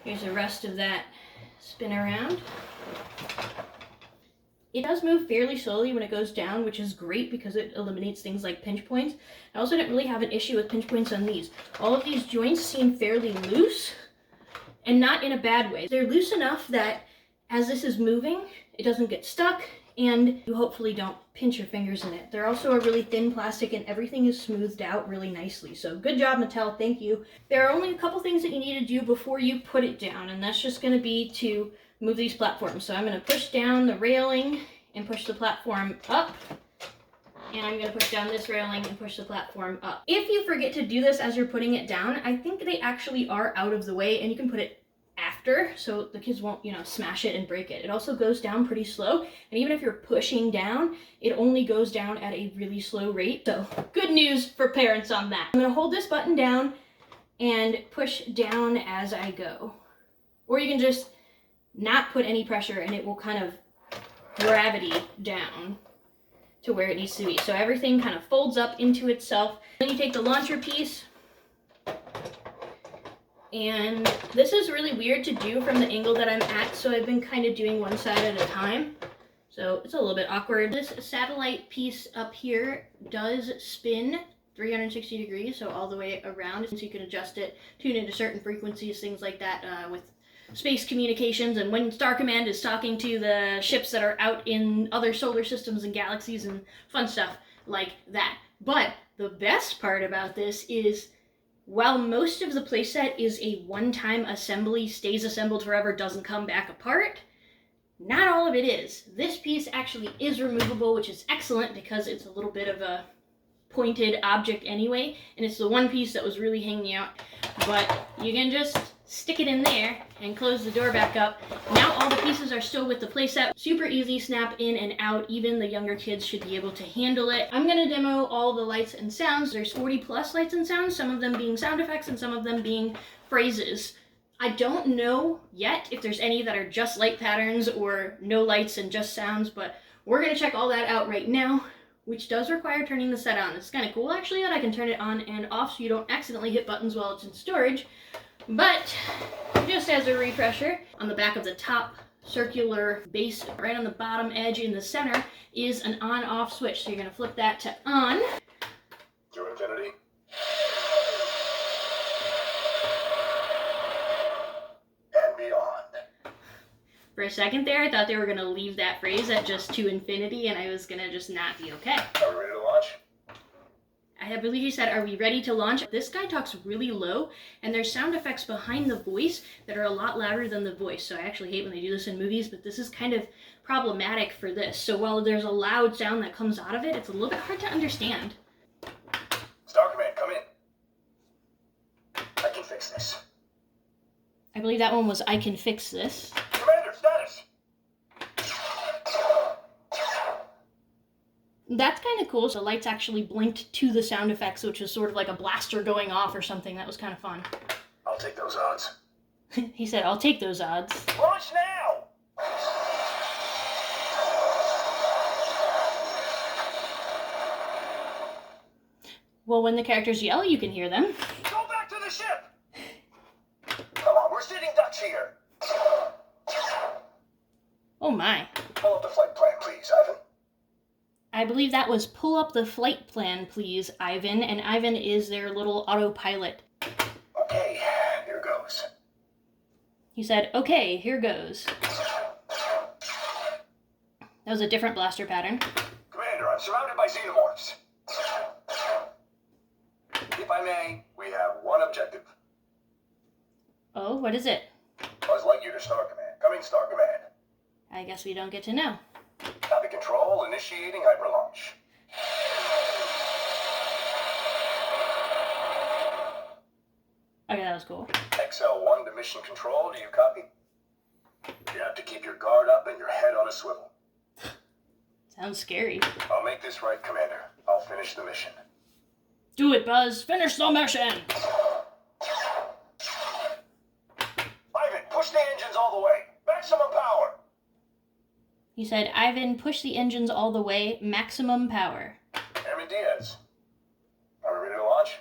here's the rest of that spin around. It does move fairly slowly when it goes down, which is great because it eliminates things like pinch points. I also didn't really have an issue with pinch points on these. All of these joints seem fairly loose, and not in a bad way. They're loose enough that as this is moving, it doesn't get stuck, and you hopefully don't pinch your fingers in it. They're also a really thin plastic, and everything is smoothed out really nicely. So good job, Mattel, thank you. There are only a couple things that you need to do before you put it down, and that's just gonna be to move these platforms. So I'm gonna push down the railing and push the platform up. And I'm gonna push down this railing and push the platform up. If you forget to do this as you're putting it down, I think they actually are out of the way, and you can put it after, so the kids won't, smash it and break it. It also goes down pretty slow, and even if you're pushing down, it only goes down at a really slow rate. So good news for parents on that. I'm gonna hold this button down and push down as I go. Or you can just not put any pressure and it will kind of gravity down to where it needs to be. So everything kind of folds up into itself. Then you take the launcher piece, and this is really weird to do from the angle that I'm at, so I've been kind of doing one side at a time. So it's a little bit awkward. This satellite piece up here does spin 360 degrees, so all the way around, so you can adjust it, tune into certain frequencies, things like that with space communications, and when Star Command is talking to the ships that are out in other solar systems and galaxies and fun stuff like that. But the best part about this is, while most of the playset is a one-time assembly, stays assembled forever, doesn't come back apart, not all of it is. This piece actually is removable, which is excellent because it's a little bit of a pointed object anyway, and it's the one piece that was really hanging out. But you can just stick it in there and close the door back up. Now all the pieces are still with the playset. Super easy, snap in and out. Even the younger kids should be able to handle it. I'm gonna demo all the lights and sounds. There's 40 plus lights and sounds, some of them being sound effects and some of them being phrases. I don't know yet if there's any that are just light patterns or no lights and just sounds, but we're gonna check all that out right now, which does require turning the set on. It's kind of cool actually that I can turn it on and off so you don't accidentally hit buttons while it's in storage. But just as a refresher, on the back of the top circular base, right on the bottom edge in the center, is an on-off switch. So you're going to flip that to on. To infinity. And beyond. For a second there, I thought they were going to leave that phrase at just to infinity, and I was going to just not be okay. Are we ready to launch? I believe he said, "Are we ready to launch?" This guy talks really low, and there's sound effects behind the voice that are a lot louder than the voice. So I actually hate when they do this in movies, but this is kind of problematic for this. So while there's a loud sound that comes out of it, it's a little bit hard to understand. Star Command, come in. I can fix this. I believe that one was, "I can fix this." Commander, status! That's kind of cool. So the lights actually blinked to the sound effects, which is sort of like a blaster going off or something. That was kind of fun. I'll take those odds. He said, "I'll take those odds." Launch now! Well, when the characters yell, you can hear them. Go back to the ship! Come on, we're sitting ducks here. Oh my. Pull up the flight plan, please, Ivan. I believe that was "pull up the flight plan, please, Ivan," and Ivan is their little autopilot. Okay, here goes. He said, "Okay, here goes." That was a different blaster pattern. Commander, I'm surrounded by xenomorphs. If I may, we have one objective. Oh, what is it? Buzz Lightyear to Star Command. Coming, Star Command. I guess we don't get to know. Copy control, initiating hyperlaunch. Okay, that was cool. XL1 to mission control, do you copy? You have to keep your guard up and your head on a swivel. Sounds scary. I'll make this right, Commander. I'll finish the mission. Do it, Buzz. Finish the mission. Ivan, push the engines all the way. Maximum power. He said, Ivan, push the engines all the way. Maximum power. Airman Diaz. Are we ready to launch?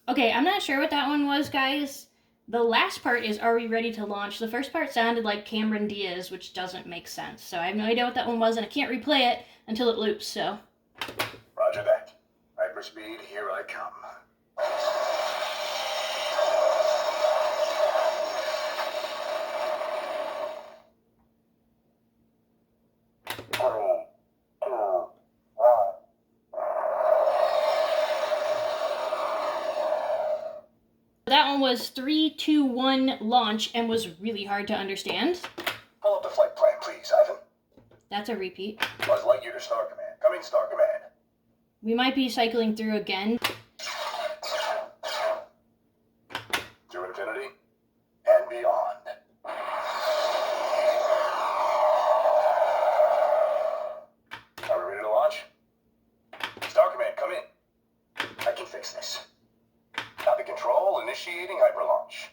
Okay, I'm not sure what that one was, guys. The last part is, are we ready to launch? The first part sounded like Cameron Diaz, which doesn't make sense. So I have no idea what that one was, and I can't replay it until it loops, so. Roger that. Hyperspeed, here I come. That one was 3, 2, 1 launch and was really hard to understand. Pull up the flight plan, please, Ivan. That's a repeat. Buzz Lightyear to Star Command. Coming, Star Command. We might be cycling through again. To infinity and beyond. Are we ready to launch? Star Command, come in. I can fix this. Copy control, initiating hyperlaunch.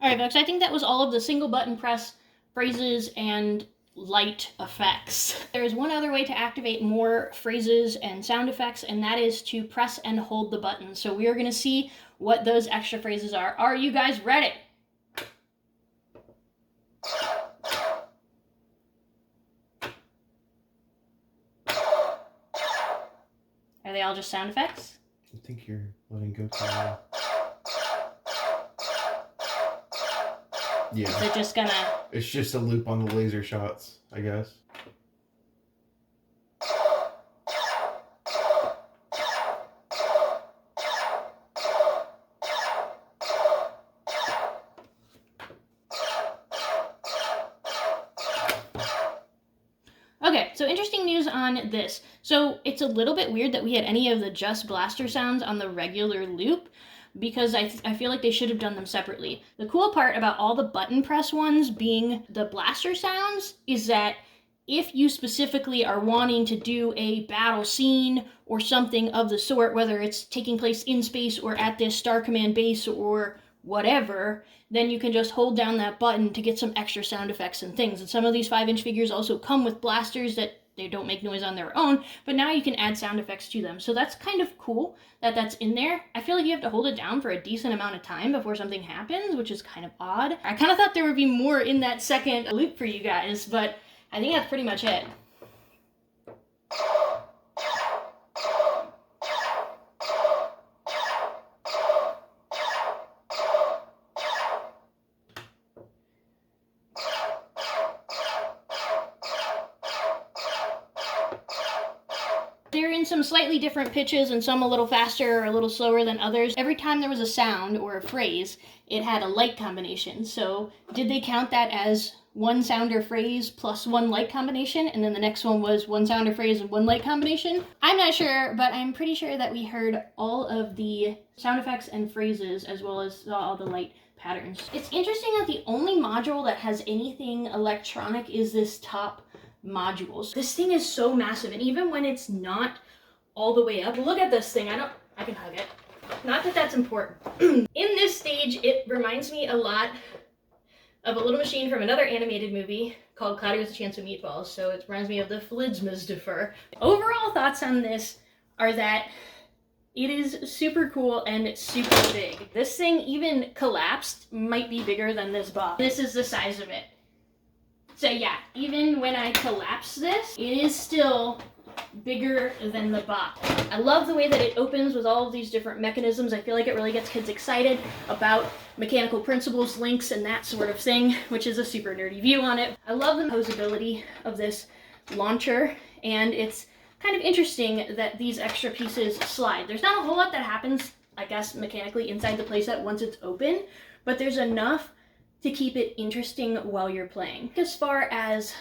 Alright, folks, I think that was all of the single button press phrases and light effects. There is one other way to activate more phrases and sound effects, and that is to press and hold the button. So we are going to see what those extra phrases are. Are you guys ready? Are they all just sound effects? I think you're letting go too long. Yeah. Is it just gonna... It's just a loop on the laser shots, I guess. Okay, so interesting news on this. So it's a little bit weird that we had any of the just blaster sounds on the regular loop, because I feel like they should have done them separately. The cool part about all the button press ones being the blaster sounds is that if you specifically are wanting to do a battle scene or something of the sort, whether it's taking place in space or at this Star Command base or whatever, then you can just hold down that button to get some extra sound effects and things. And some of these 5-inch figures also come with blasters that they don't make noise on their own, but now you can add sound effects to them. So that's kind of cool that that's in there. I feel like you have to hold it down for a decent amount of time before something happens, which is kind of odd. I kind of thought there would be more in that second loop for you guys, but I think that's pretty much it. They're in some slightly different pitches and some a little faster or a little slower than others. Every time there was a sound or a phrase, it had a light combination. So did they count that as one sound or phrase plus one light combination, and then the next one was one sound or phrase and one light combination? I'm not sure, but I'm pretty sure that we heard all of the sound effects and phrases as well as saw all the light patterns. It's interesting that the only module that has anything electronic is this top modules. This thing is so massive, and even when it's not all the way up, look at this thing. I can hug it. Not that that's important. In this stage, it reminds me a lot of a little machine from another animated movie called Cloudy with a Chance of Meatballs, so it reminds me of the Flidsmazdifer. Overall thoughts on this are that it is super cool and super big. This thing even collapsed, might be bigger than this box. This is the size of it. So yeah, even when I collapse this, it is still bigger than the box. I love the way that it opens with all of these different mechanisms. I feel like it really gets kids excited about mechanical principles, links, and that sort of thing, which is a super nerdy view on it. I love the posability of this launcher. and it's kind of interesting that these extra pieces slide. There's not a whole lot that happens, I guess, mechanically inside the playset once it's open, but there's enough to keep it interesting while you're playing. As far as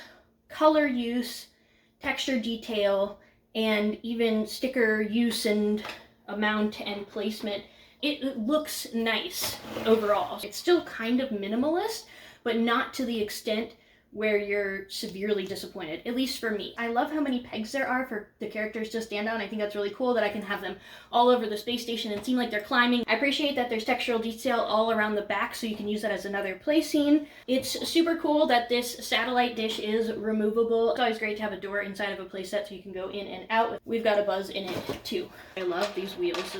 color use, texture detail, and even sticker use and amount and placement, it looks nice overall. It's still kind of minimalist, but not to the extent where you're severely disappointed, at least for me. I love how many pegs there are for the characters to stand on. I think that's really cool that I can have them all over the space station and seem like they're climbing. I appreciate that there's textural detail all around the back, so you can use that as another play scene. It's super cool that this satellite dish is removable. It's always great to have a door inside of a playset so you can go in and out. We've got a buzz in it too. I love these wheels.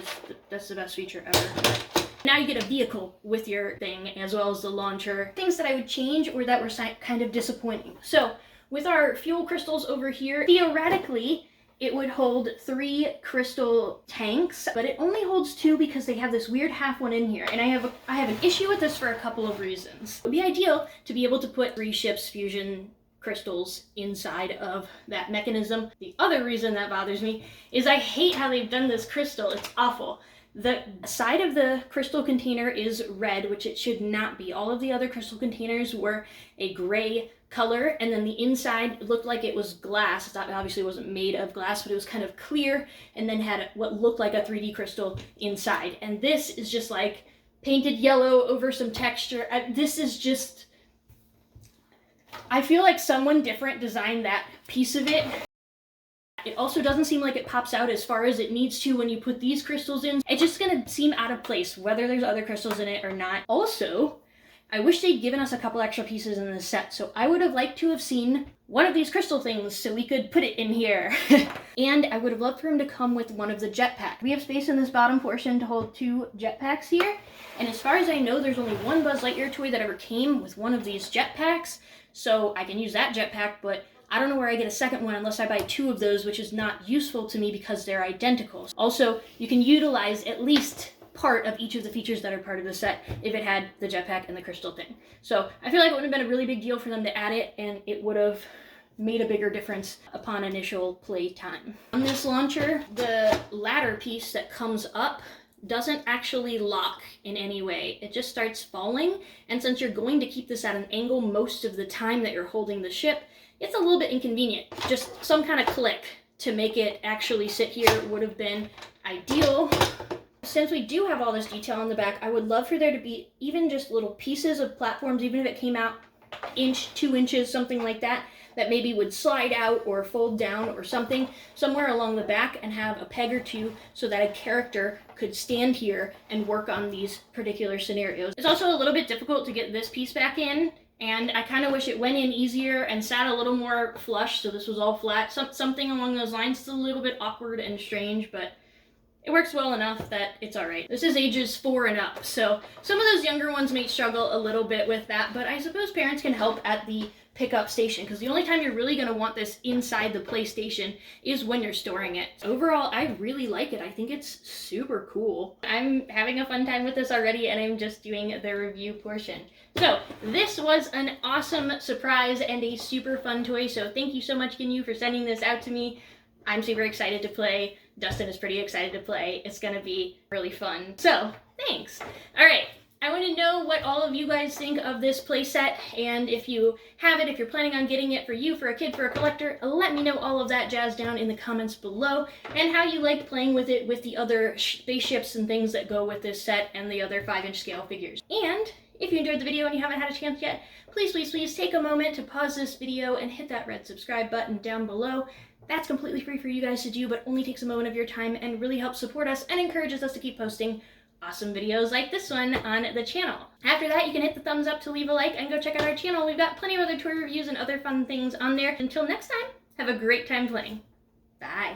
That's the best feature ever. Now you get a vehicle with your thing, as well as the launcher. Things that I would change or that were kind of disappointing. So with our fuel crystals over here, theoretically, it would hold 3 crystal tanks, but it only holds 2 because they have this weird half one in here. And I have an issue with this for a couple of reasons. It would be ideal to be able to put 3 ships fusion crystals inside of that mechanism. The other reason that bothers me is I hate how they've done this crystal. It's awful. The side of the crystal container is red, which it should not be. All of the other crystal containers were a gray color, and then the inside looked like it was glass. It obviously wasn't made of glass, but it was kind of clear, and then had what looked like a 3D crystal inside. And this is just like painted yellow over some texture. This is just... I feel like someone different designed that piece of it. It also doesn't seem like it pops out as far as it needs to when you put these crystals in. It's just gonna seem out of place, whether there's other crystals in it or not. Also, I wish they'd given us a couple extra pieces in the set, so I would have liked to have seen one of these crystal things so we could put it in here. And I would have loved for him to come with one of the jetpacks. We have space in this bottom portion to hold 2 jetpacks here, and as far as I know, there's only one Buzz Lightyear toy that ever came with one of these jetpacks, so I can use that jetpack, but I don't know where I get a second one unless I buy 2 of those, which is not useful to me because they're identical. Also, you can utilize at least part of each of the features that are part of the set if it had the jetpack and the crystal thing. So I feel like it would have been a really big deal for them to add it, and it would have made a bigger difference upon initial play time. On this launcher, the ladder piece that comes up doesn't actually lock in any way. It just starts falling, and since you're going to keep this at an angle most of the time that you're holding the ship, it's a little bit inconvenient. Just some kind of click to make it actually sit here would have been ideal. Since we do have all this detail on the back, I would love for there to be even just little pieces of platforms, even if it came out inch, 2 inches, something like that, that maybe would slide out or fold down or something somewhere along the back, and have a peg or 2 so that a character could stand here and work on these particular scenarios. It's also a little bit difficult to get this piece back in, and I kind of wish it went in easier and sat a little more flush, so this was all flat. Something along those lines. It's a little bit awkward and strange, but it works well enough that it's alright. This is ages 4 and up, so some of those younger ones may struggle a little bit with that, but I suppose parents can help at the pickup station, because the only time you're really going to want this inside the PlayStation is when you're storing it. Overall, I really like it. I think it's super cool. I'm having a fun time with this already, and I'm just doing the review portion. So this was an awesome surprise and a super fun toy, so thank you so much, Ginyu, for sending this out to me. I'm super excited to play. Dustin is pretty excited to play. It's gonna be really fun. So, thanks. Alright, I want to know what all of you guys think of this playset, and if you have it, if you're planning on getting it for you, for a kid, for a collector, let me know all of that jazz down in the comments below, and how you liked playing with it with the other spaceships and things that go with this set and the other 5-inch scale figures. And if you enjoyed the video and you haven't had a chance yet, please, please, please take a moment to pause this video and hit that red subscribe button down below. That's completely free for you guys to do, but only takes a moment of your time and really helps support us and encourages us to keep posting awesome videos like this one on the channel. After that, you can hit the thumbs up to leave a like and go check out our channel. We've got plenty of other toy reviews and other fun things on there. Until next time, have a great time playing. Bye.